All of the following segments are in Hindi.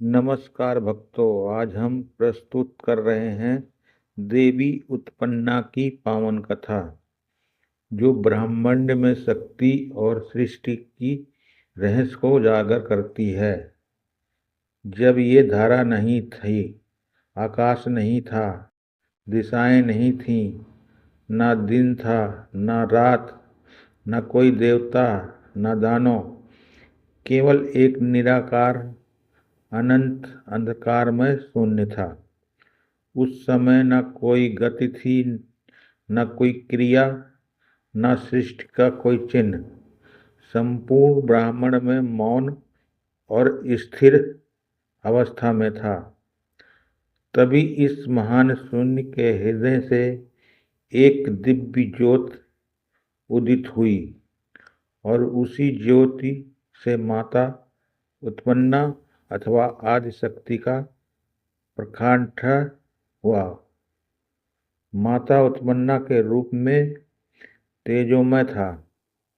नमस्कार भक्तों, आज हम प्रस्तुत कर रहे हैं देवी उत्पन्ना की पावन कथा, जो ब्रह्मांड में शक्ति और सृष्टि की रहस्य को उजागर करती है। जब ये धारा नहीं थी, आकाश नहीं था, दिशाएं नहीं थीं, ना दिन था, ना रात, न कोई देवता, न दानव, केवल एक निराकार अनंत अंधकारमय शून्य था। उस समय न कोई गति थी, न कोई क्रिया, न सृष्टि का कोई चिन्ह। संपूर्ण ब्रह्मांड में मौन और स्थिर अवस्था में था। तभी इस महान शून्य के हृदय से एक दिव्य ज्योत उदित हुई और उसी ज्योति से माता उत्पन्ना अथवा आदि शक्ति का प्रकाश हुआ। माता उत्पन्ना के रूप में तेजोमय था।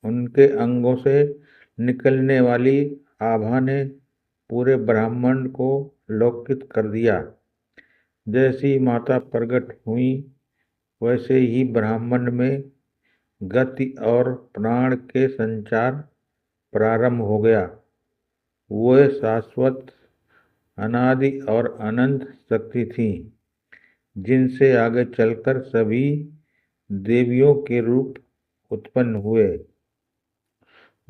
उनके अंगों से निकलने वाली आभा ने पूरे ब्रह्मांड को लौकिक कर दिया। जैसी माता प्रकट हुई, वैसे ही ब्रह्मांड में गति और प्राण के संचार प्रारंभ हो गया। वह शाश्वत, अनादि और अनंत शक्ति थी, जिनसे आगे चलकर सभी देवियों के रूप उत्पन्न हुए।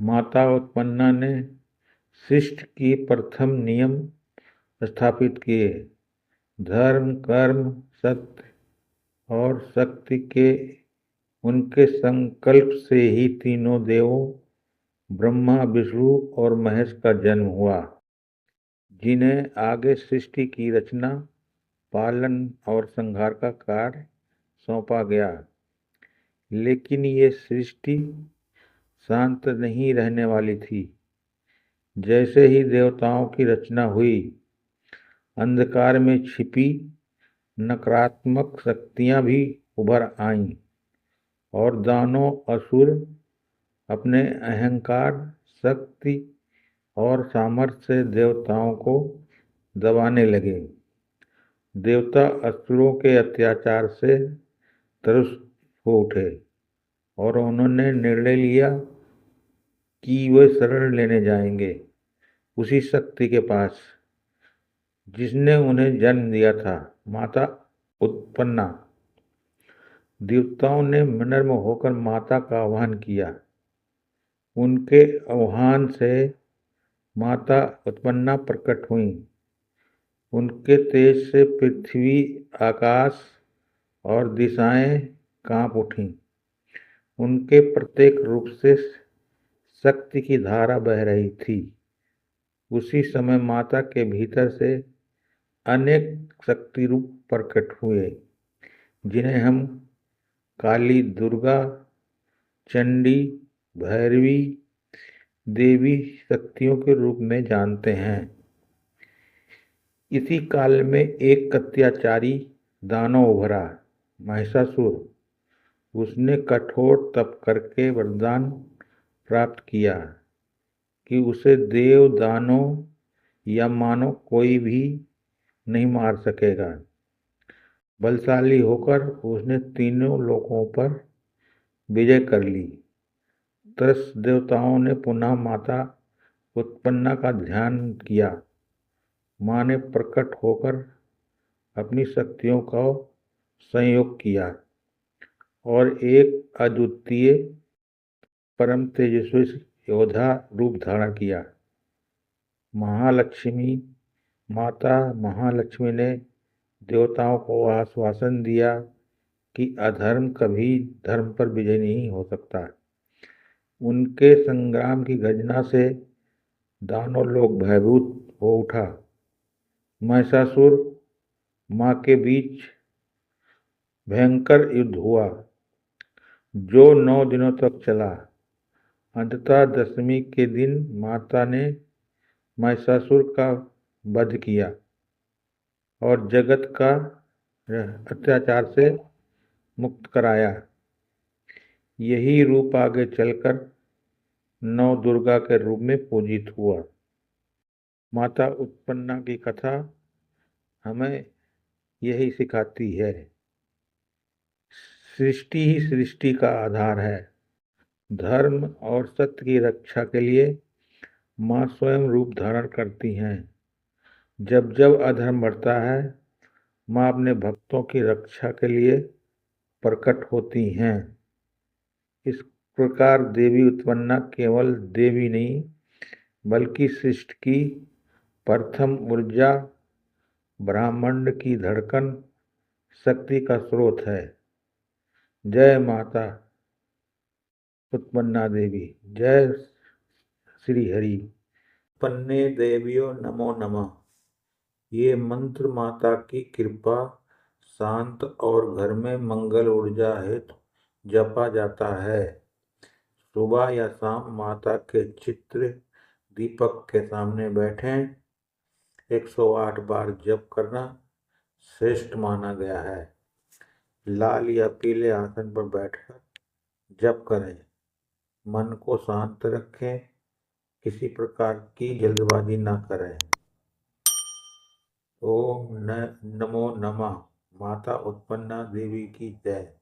माता उत्पन्ना ने सृष्टि की प्रथम नियम स्थापित किए। धर्म, कर्म, सत्य और शक्ति के उनके संकल्प से ही तीनों देवों ब्रह्मा, विष्णु और महेश का जन्म हुआ, जिन्हें आगे सृष्टि की रचना, पालन और संहार का कार्य सौंपा गया। लेकिन ये सृष्टि शांत नहीं रहने वाली थी। जैसे ही देवताओं की रचना हुई, अंधकार में छिपी नकारात्मक शक्तियां भी उभर आईं और दानव, असुर अपने अहंकार, शक्ति और सामर्थ्य से देवताओं को दबाने लगे। देवता असुरों के अत्याचार से त्रस्त हो उठे और उन्होंने निर्णय लिया कि वे शरण लेने जाएंगे उसी शक्ति के पास जिसने उन्हें जन्म दिया था, माता उत्पन्ना। देवताओं ने विनम्र होकर माता का आह्वान किया। उनके आह्वान से माता उत्पन्ना प्रकट हुई। उनके तेज से पृथ्वी, आकाश और दिशाएं कांप उठीं। उनके प्रत्येक रूप से शक्ति की धारा बह रही थी। उसी समय माता के भीतर से अनेक शक्ति रूप प्रकट हुए, जिन्हें हम काली, दुर्गा, चंडी, भैरवी देवी शक्तियों के रूप में जानते हैं। इसी काल में एक अत्याचारी दानव उभरा, महिषासुर। उसने कठोर तप करके वरदान प्राप्त किया कि उसे देव, दानव या मानव कोई भी नहीं मार सकेगा। बलशाली होकर उसने तीनों लोकों पर विजय कर ली। तब देवताओं ने पुनः माता उत्पन्ना का ध्यान किया। माँ ने प्रकट होकर अपनी शक्तियों का संयोग किया और एक अद्वितीय, परम तेजस्वी योद्धा रूप धारण किया। महालक्ष्मी, माता महालक्ष्मी ने देवताओं को आश्वासन दिया कि अधर्म कभी धर्म पर विजय नहीं हो सकता। उनके संग्राम की गर्जना से दानव लोग भयभीत हो उठा। महिषासुर माँ के बीच भयंकर युद्ध हुआ, जो 9 दिनों तक चला। अंततः दशमी के दिन माता ने महिषासुर का वध किया और जगत का अत्याचार से मुक्त कराया। यही रूप आगे चलकर नौ दुर्गा के रूप में पूजित हुआ। माता उत्पन्ना की कथा हमें यही सिखाती है। सृष्टि ही सृष्टि का आधार है। धर्म और सत्य की रक्षा के लिए माँ स्वयं रूप धारण करती हैं। जब जब अधर्म बढ़ता है, माँ अपने भक्तों की रक्षा के लिए प्रकट होती हैं। इस प्रकार देवी उत्पन्ना केवल देवी नहीं, बल्कि सृष्टि की प्रथम ऊर्जा, ब्रह्मांड की धड़कन, शक्ति का स्रोत है। जय माता उत्पन्ना देवी, जय श्री हरि। उत्पन्ने देवियो नमो नमः। ये मंत्र माता की कृपा, शांत और घर में मंगल ऊर्जा हेतु जपा जाता है। सुबह या शाम माता के चित्र दीपक के सामने बैठें। 108 बार जप करना श्रेष्ठ माना गया है। लाल या पीले आसन पर बैठकर जप करें। मन को शांत रखें, किसी प्रकार की जल्दबाजी न करें। ओम नमो नमः। माता उत्पन्ना देवी की जय।